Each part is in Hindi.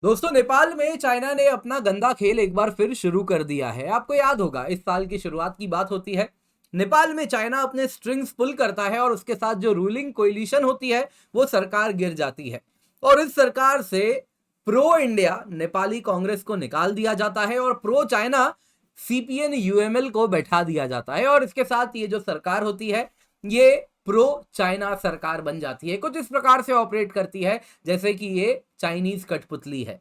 दोस्तों नेपाल में चाइना ने अपना गंदा खेल एक बार फिर शुरू कर दिया है। आपको याद होगा इस साल की शुरुआत की बात होती है। नेपाल में चाइना अपने स्ट्रिंग्स पुल करता है और उसके साथ जो रूलिंग कोलिशन होती है वो सरकार गिर जाती है और इस सरकार से प्रो इंडिया नेपाली कांग्रेस को निकाल दिया जाता है और प्रो चाइना सीपीएन यूएमएल को बैठा दिया जाता है और इसके साथ ये जो सरकार होती है ये प्रो चाइना सरकार बन जाती है। कुछ इस प्रकार से ऑपरेट करती है जैसे कि ये चाइनीज कठपुतली है।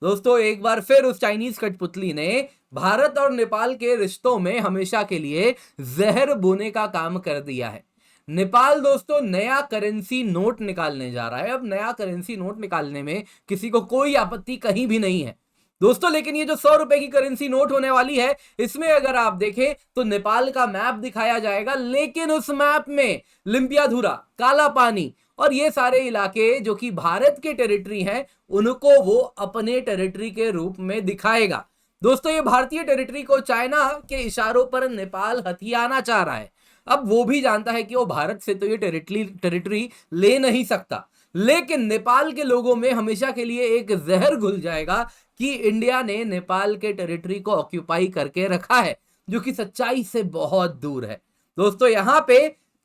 दोस्तों एक बार फिर उस चाइनीज कठपुतली ने भारत और नेपाल के रिश्तों में हमेशा के लिए जहर बोने का काम कर दिया है। नेपाल दोस्तों नया करेंसी नोट निकालने जा रहा है। अब नया करेंसी नोट निकालने में किसी को कोई आपत्ति कहीं भी नहीं है दोस्तों, लेकिन ये जो 100 रुपए की करेंसी नोट होने वाली है इसमें अगर आप देखें तो नेपाल का मैप दिखाया जाएगा, लेकिन उस मैप में लिम्पियाधुरा, काला पानी और ये सारे इलाके जो कि भारत के टेरिटरी हैं उनको वो अपने टेरिटरी के रूप में दिखाएगा। दोस्तों ये भारतीय टेरिटरी को चाइना के इशारों पर नेपाल हथियाना चाह रहा है। अब वो भी जानता है कि वो भारत से तो ये टेरिटरी ले नहीं सकता, लेकिन नेपाल के लोगों में हमेशा के लिए एक जहर घुल जाएगा कि इंडिया ने नेपाल के टेरिटरी को ऑक्यूपाई करके रखा है, जो कि सच्चाई से बहुत दूर है। दोस्तों यहां पे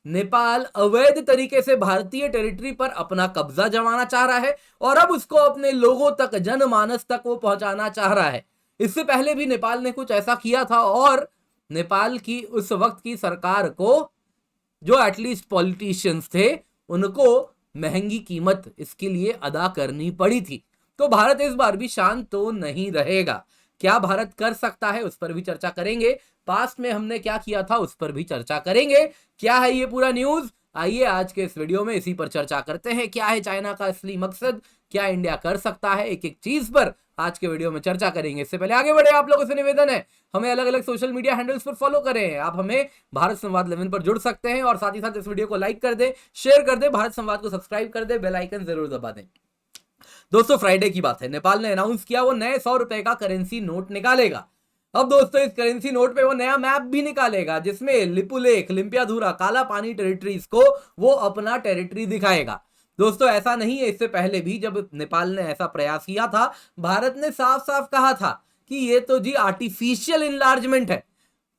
नेपाल अवैध तरीके से भारतीय टेरिटरी पर अपना कब्जा जमाना चाह रहा है और अब उसको अपने लोगों तक, जनमानस तक वो पहुंचाना चाह रहा है। इससे पहले भी नेपाल ने कुछ ऐसा किया था और नेपाल की उस वक्त की सरकार को, जो एटलीस्ट पॉलिटिशियंस थे, उनको महंगी कीमत इसके लिए अदा करनी पड़ी थी। तो भारत इस बार भी शांत तो नहीं रहेगा। क्या भारत कर सकता है उस पर भी चर्चा करेंगे। पास्ट में हमने क्या किया था उस पर भी चर्चा करेंगे। क्या है ये पूरा न्यूज, आइए आज के इस वीडियो में इसी पर चर्चा करते हैं। क्या है चाइना का असली मकसद, क्या इंडिया कर सकता है, एक एक चीज पर आज के वीडियो में चर्चा करेंगे। इससे पहले आगे बढ़े आप लोगों से निवेदन है हमें अलग अलग सोशल मीडिया हैंडल्स पर फॉलो करें। आप हमें भारत संवाद 11 पर जुड़ सकते हैं और साथ ही साथ इस वीडियो को लाइक कर दें, शेयर कर दें, भारत संवाद को सब्सक्राइब कर दें, बेल आइकन जरूर दबा दें। दोस्तों फ्राइडे की बात है, नेपाल ने अनाउंस किया वो नए 100 रुपए का करेंसी नोट निकालेगा। अब दोस्तों इस करेंसी नोट पे वो नया मैप भी निकालेगा जिसमें लिपुलेख, लिम्पियाधुरा, काला पानी टेरिटरीज को वो अपना टेरिटरी दिखाएगा। दोस्तों ऐसा नहीं है, इससे पहले भी जब नेपाल ने ऐसा प्रयास किया था, भारत ने साफ साफ कहा था कि ये तो जी आर्टिफिशियल इनलार्जमेंट है।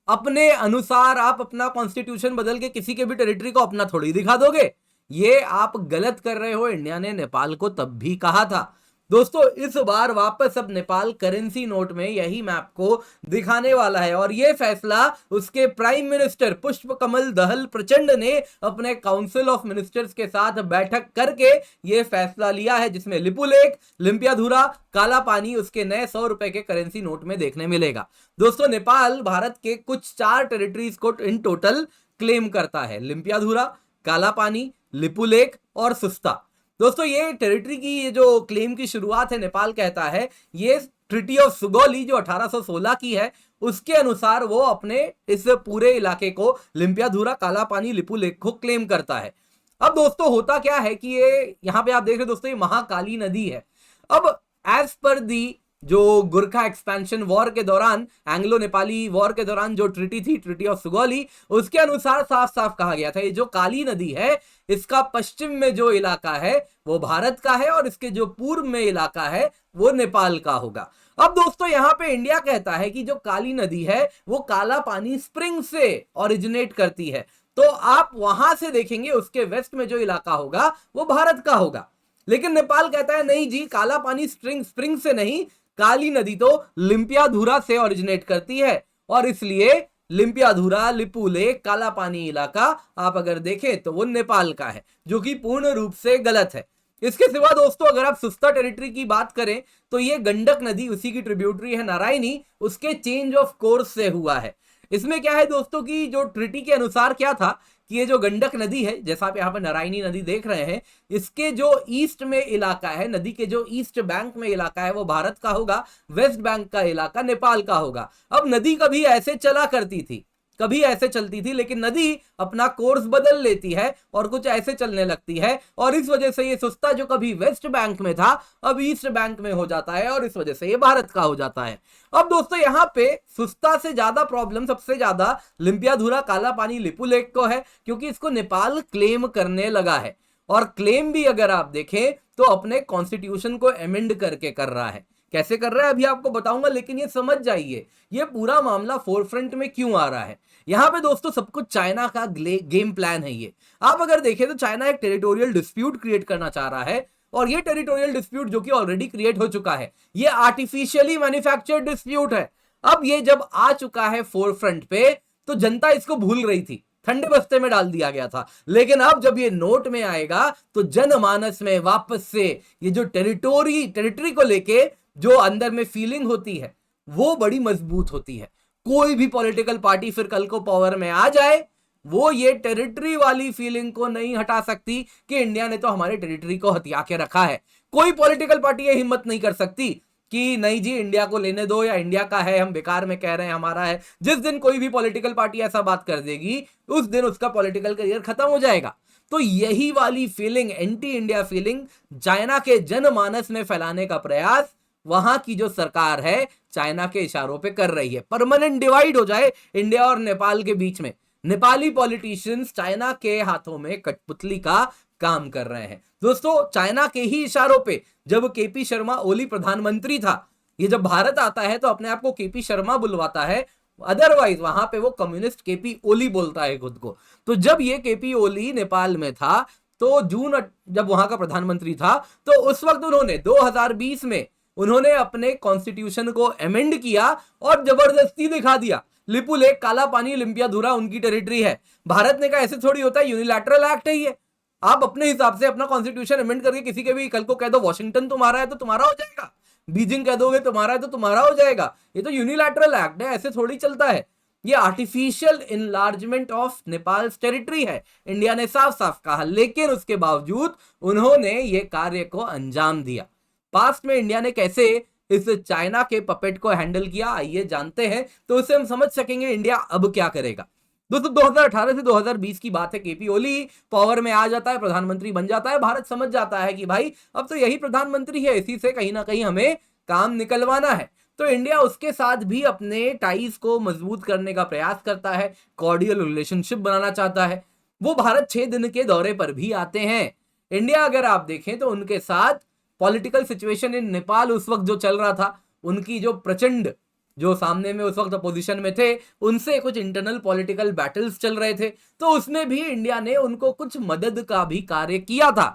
अपने अनुसार आप अपना कॉन्स्टिट्यूशन बदल के किसी के भी टेरिटरी को अपना थोड़ी दिखा दोगे। ये आप गलत कर रहे हो, इंडिया ने नेपाल को तब भी कहा था। दोस्तों इस बार वापस अब नेपाल करेंसी नोट में यही मैप को दिखाने वाला है और यह फैसला उसके प्राइम मिनिस्टर पुष्प कमल दहल प्रचंड ने अपने काउंसिल ऑफ मिनिस्टर्स के साथ बैठक करके यह फैसला लिया है, जिसमें लिपुलेख, लिम्पियाधुरा, काला पानी उसके नए 100 रुपए के करेंसी नोट में देखने मिलेगा। दोस्तों नेपाल भारत के कुछ 4 टेरिटरीज को इन टोटल क्लेम करता है, लिम्पियाधुरा, काला पानी, लिपुलेख और सुस्ता। दोस्तों ये टेरिटरी की ये जो क्लेम की शुरुआत है, नेपाल कहता है ये ट्रीटी ऑफ सुगौली जो 1816 की है उसके अनुसार वो अपने इस पूरे इलाके को, लिम्पियाधुरा, काला पानी, लिपुलेख को क्लेम करता है। अब दोस्तों होता क्या है कि ये यहाँ पे आप देख रहे हो दोस्तों, ये महाकाली नदी है। अब एज पर दी जो गुरखा एक्सपेंशन वॉर के दौरान, एंग्लो नेपाली वॉर के दौरान जो ट्रीटी थी, ट्रीटी ऑफ सुगौली, उसके अनुसार साफ साफ कहा गया था ये जो काली नदी है इसका पश्चिम में जो इलाका है वो भारत का है और इसके जो पूर्व में इलाका है वो नेपाल का होगा। अब दोस्तों यहां पे इंडिया कहता है कि जो काली नदी है वो काला पानी स्प्रिंग से ओरिजिनेट करती है, तो आप वहां से देखेंगे उसके वेस्ट में जो इलाका होगा वो भारत का होगा। लेकिन नेपाल कहता है नहीं जी, काला पानी स्प्रिंग से नहीं, काली नदी तो लिम्पियाधुरा से ओरिजिनेट करती है और इसलिए लिम्पियाधुरा, लिपुलेख, काला पानी इलाका आप अगर देखें तो वो नेपाल का है, जो कि पूर्ण रूप से गलत है। इसके सिवा दोस्तों अगर आप सुस्ता टेरिटरी की बात करें तो ये गंडक नदी, उसी की ट्रिब्यूटरी है नारायणी, उसके चेंज ऑफ कोर्स से हुआ है। इसमें क्या है दोस्तों की जो ट्रीटी के अनुसार क्या था कि ये जो गंडक नदी है, जैसा आप यहाँ पर नारायणी नदी देख रहे हैं, इसके जो ईस्ट में इलाका है, नदी के जो ईस्ट बैंक में इलाका है वो भारत का होगा, वेस्ट बैंक का इलाका नेपाल का होगा। अब नदी कभी ऐसे चला करती थी, कभी ऐसे चलती थी, लेकिन नदी अपना कोर्स बदल लेती है और कुछ ऐसे चलने लगती है और इस वजह से ये सुस्ता जो कभी वेस्ट बैंक में था अब ईस्ट बैंक में हो जाता है और इस वजह से ये भारत का हो जाता है। अब दोस्तों यहाँ पे सुस्ता से ज्यादा प्रॉब्लम सबसे ज्यादा लिम्पियाधुरा, काला पानी, लिपुलेख को है, क्योंकि इसको नेपाल क्लेम करने लगा है और क्लेम भी अगर आप देखें तो अपने कॉन्स्टिट्यूशन को अमेंड करके कर रहा है। कैसे कर रहा है अभी आपको बताऊंगा, लेकिन ये समझ जाइए ये पूरा मामला फोरफ्रंट में क्यों आ रहा है। यहां पे दोस्तों सब कुछ चाइना का गेम प्लान है। ये आप अगर देखें तो चाइना एक टेरिटोरियल डिस्प्यूट क्रिएट करना चाह रहा है, और ये टेरिटोरियल डिस्प्यूट जो कि ऑलरेडी क्रिएट हो चुका है, ये आर्टिफिशियली मैन्युफैक्चर्ड डिस्प्यूट है। अब ये जब आ चुका है फोरफ्रंट पे तो जनता इसको भूल रही थी, ठंडे बस्ते में डाल दिया गया था, लेकिन अब जब ये नोट में आएगा तो जनमानस में वापस से ये जो टेरिटरी को लेके जो अंदर में फीलिंग होती है वो बड़ी मजबूत होती है। कोई भी पॉलिटिकल पार्टी फिर कल को पावर में आ जाए, वो ये टेरिटरी वाली फीलिंग को नहीं हटा सकती कि इंडिया ने तो हमारे टेरिटरी को हथिया के रखा है। कोई पॉलिटिकल पार्टी ये हिम्मत नहीं कर सकती कि नहीं जी इंडिया को लेने दो, या इंडिया का है, हम बेकार में कह रहे हैं हमारा है। जिस दिन कोई भी पॉलिटिकल पार्टी ऐसा बात कर देगी उस दिन उसका पॉलिटिकल करियर खत्म हो जाएगा। तो यही वाली feeling, anti India feeling China के जनमानस में फैलाने का प्रयास वहां की जो सरकार है चाइना के इशारों पे कर रही है। परमानेंट डिवाइड हो जाए इंडिया और नेपाल के बीच में। नेपाली पॉलिटिशियंस चाइना के हाथों में कठपुतली का काम कर रहे हैं। दोस्तों चाइना के ही इशारों पे जब केपी शर्मा ओली प्रधानमंत्री था, ये जब भारत आता है तो अपने आप को केपी शर्मा बुलवाता है, अदरवाइज वहां पे वो कम्युनिस्ट केपी ओली बोलता है खुद को। तो जब ये केपी ओली नेपाल में था तो जब वहां का प्रधानमंत्री था तो उस वक्त उन्होंने 2020 में उन्होंने अपने कॉन्स्टिट्यूशन को अमेंड किया और जबरदस्ती दिखा दिया लिपु लेक, काला पानी, लिम्पियाधुरा उनकी टेरिटरी है। भारत ने कहा ऐसे थोड़ी होता है, यूनिलैटरल एक्ट है ये। आप अपने हिसाब से अपना कॉन्स्टिट्यूशन अमेंड करके किसी के भी कल को कह दो वॉशिंगटन तुम्हारा है तो तुम्हारा हो जाएगा, बीजिंग कह दोगे तुम्हारा है तो तुम्हारा हो जाएगा। ये तो यूनिलैटरल एक्ट है, ऐसे थोड़ी चलता है। ये artificial enlargement of Nepal territory है, इंडिया ने साफ साफ कहा, लेकिन उसके बावजूद उन्होंने ये कार्य को अंजाम दिया। पास्ट में इंडिया ने कैसे इस चाइना के पपेट को हैंडल किया आइए जानते हैं, तो उससे हम समझ सकेंगे इंडिया अब क्या करेगा। दोस्तों 2018 से 2020 की बात है, केपी ओली पावर में आ जाता है, प्रधानमंत्री बन जाता है। भारत समझ जाता है कि भाई अब तो यही प्रधानमंत्री है, इसी से कहीं ना कहीं हमें काम निकलवाना है। तो इंडिया उसके साथ भी अपने टाइज को मजबूत करने का प्रयास करता है, कॉर्डियल रिलेशनशिप बनाना चाहता है। वो भारत 6 दिन के दौरे पर भी आते हैं। इंडिया अगर आप देखें तो उनके साथ पॉलिटिकल सिचुएशन इन नेपाल उस वक्त जो चल रहा था, उनकी जो प्रचंड जो सामने में उस वक्त अपोजिशन में थे, उनसे कुछ इंटरनल पॉलिटिकल बैटल्स चल रहे थे, तो उसमें भी इंडिया ने उनको कुछ मदद का भी कार्य किया था।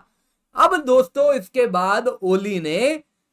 अब दोस्तों इसके बाद ओली ने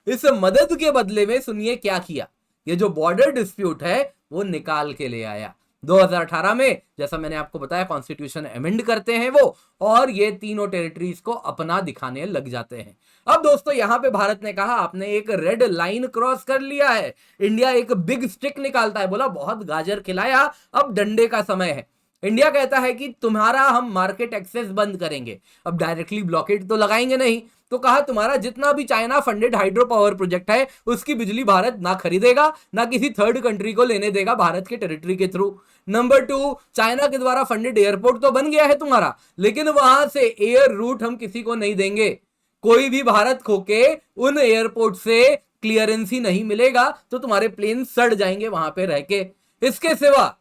इस मदद के बदले में सुनिए क्या किया। ये जो बॉर्डर डिस्प्यूट है वो निकाल के ले आया। 2018 में जैसा मैंने आपको बताया कॉन्स्टिट्यूशन अमेंड करते हैं वो, और ये तीनों टेरिटरीज को अपना दिखाने लग जाते हैं। अब दोस्तों यहां पे भारत ने कहा आपने एक रेड लाइन क्रॉस कर लिया है। इंडिया एक बिग स्टिक निकालता है, बोला बहुत गाजर खिलाया, अब डंडे का समय है। इंडिया कहता है कि तुम्हारा हम मार्केट एक्सेस बंद करेंगे। अब डायरेक्टली ब्लॉकेट तो लगाएंगे नहीं, तो कहा तुम्हारा जितना भी China funded hydro power project है उसकी बिजली भारत ना खरीदेगा, ना किसी थर्ड कंट्री को लेने देगा भारत के टेरिटरी के थ्रू। नंबर 2, चाइना के द्वारा फंडेड एयरपोर्ट तो बन गया है तुम्हारा, लेकिन वहां से एयर रूट हम किसी को नहीं देंगे। कोई भी भारत खोके उन एयरपोर्ट से क्लियरेंस ही नहीं मिलेगा, तो तुम्हारे प्लेन सड़ जाएंगे वहां पे रह के। इसके सिवा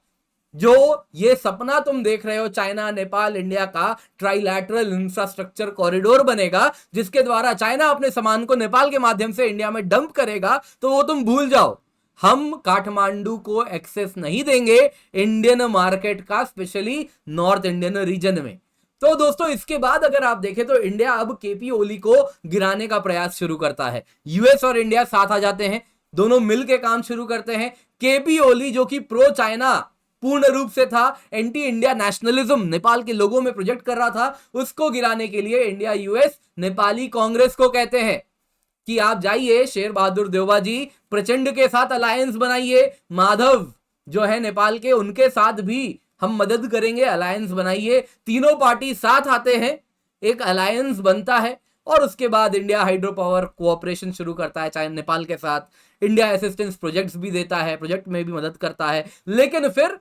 जो ये सपना तुम देख रहे हो चाइना नेपाल इंडिया का ट्राइलैटरल इंफ्रास्ट्रक्चर कॉरिडोर बनेगा, जिसके द्वारा चाइना अपने सामान को नेपाल के माध्यम से इंडिया में डंप करेगा, तो वो तुम भूल जाओ। हम काठमांडू को एक्सेस नहीं देंगे इंडियन मार्केट का, स्पेशली नॉर्थ इंडियन रीजन में। तो दोस्तों इसके बाद अगर आप देखें तो इंडिया अब केपी ओली को गिराने का प्रयास शुरू करता है। यूएस और इंडिया साथ आ जाते हैं, दोनों मिलकर काम शुरू करते हैं। केपी ओली जो कि प्रो चाइना पूर्ण रूप से था, एंटी इंडिया नेशनलिज्म नेपाल के लोगों में प्रोजेक्ट कर रहा था, उसको गिराने के लिए इंडिया यूएस नेपाली कांग्रेस को कहते हैं कि आप जाइए शेर बहादुर देवबा जी प्रचंड के साथ अलायंस बनाइए, माधव जो है नेपाल के उनके साथ भी हम मदद करेंगे, अलायंस बनाइए। तीनों पार्टी साथ आते हैं, एक अलायंस बनता है, और उसके बाद इंडिया हाइड्रो पावर कोऑपरेशन शुरू करता है चाहे नेपाल के साथ। इंडिया असिस्टेंस प्रोजेक्ट्स भी देता है, प्रोजेक्ट में भी मदद करता है। लेकिन फिर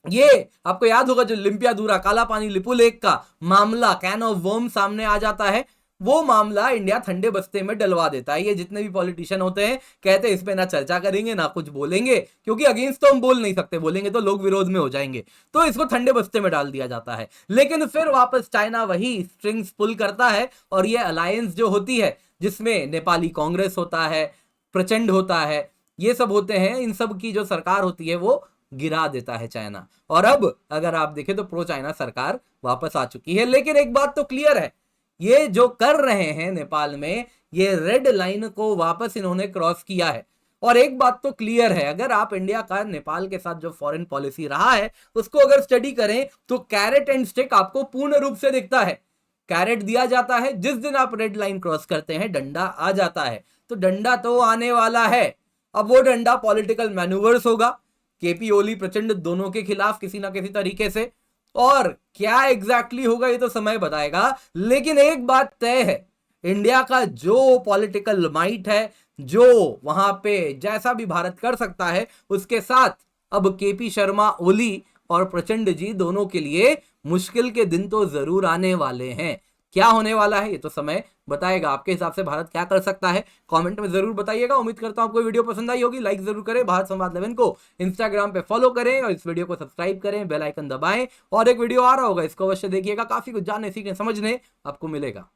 ये आपको याद होगा जो लिम्पियाधुरा, काला पानी, लिपु लेक का मामला, कैन ऑफ वर्म सामने आ जाता है। वो मामला इंडिया ठंडे बस्ते में डलवा देता है। ये जितने भी पॉलिटिशियन होते हैं कहते हैं इस पे ना चर्चा करेंगे ना कुछ बोलेंगे, क्योंकि अगेंस्ट तो हम बोल नहीं सकते, बोलेंगे तो लोग विरोध में हो जाएंगे, तो इसको ठंडे बस्ते में डाल दिया जाता है। लेकिन फिर वापस चाइना वही स्ट्रिंग्स पुल करता है और ये अलायंस जो होती है जिसमें नेपाली कांग्रेस होता है, प्रचंड होता है, ये सब होते हैं, इन सब की जो सरकार होती है वो गिरा देता है चाइना। और अब अगर आप देखें तो प्रो चाइना सरकार वापस आ चुकी है। लेकिन एक बात तो क्लियर है, ये जो कर रहे हैं नेपाल में, ये रेड लाइन को वापस इन्होंने क्रॉस किया है। और एक बात तो क्लियर है, अगर आप इंडिया का नेपाल के साथ जो फॉरेन पॉलिसी रहा है उसको अगर स्टडी करें तो कैरेट एंड स्टिक आपको पूर्ण रूप से दिखता है। कैरेट दिया जाता है, जिस दिन आप रेड लाइन क्रॉस करते हैं डंडा आ जाता है, तो डंडा तो आने वाला है। अब वो डंडा पॉलिटिकल मैन्यूवर्स होगा, केपी ओली प्रचंड दोनों के खिलाफ किसी ना किसी तरीके से, और क्या एग्जैक्टली होगा ये तो समय बताएगा। लेकिन एक बात तय है, इंडिया का जो पॉलिटिकल माइट है, जो वहां पे जैसा भी भारत कर सकता है, उसके साथ अब केपी शर्मा ओली और प्रचंड जी दोनों के लिए मुश्किल के दिन तो जरूर आने वाले हैं। क्या होने वाला है ये तो समय बताएगा। आपके हिसाब से भारत क्या कर सकता है, कमेंट में जरूर बताइएगा। उम्मीद करता हूं आपको वीडियो पसंद आई होगी। लाइक जरूर करें, भारत संवाद 11 को इंस्टाग्राम पे फॉलो करें और इस वीडियो को सब्सक्राइब करें, बेल आइकन दबाएं। और एक वीडियो आ रहा होगा, इसको अवश्य देखिएगा, काफी कुछ जानने सीखने समझने आपको मिलेगा।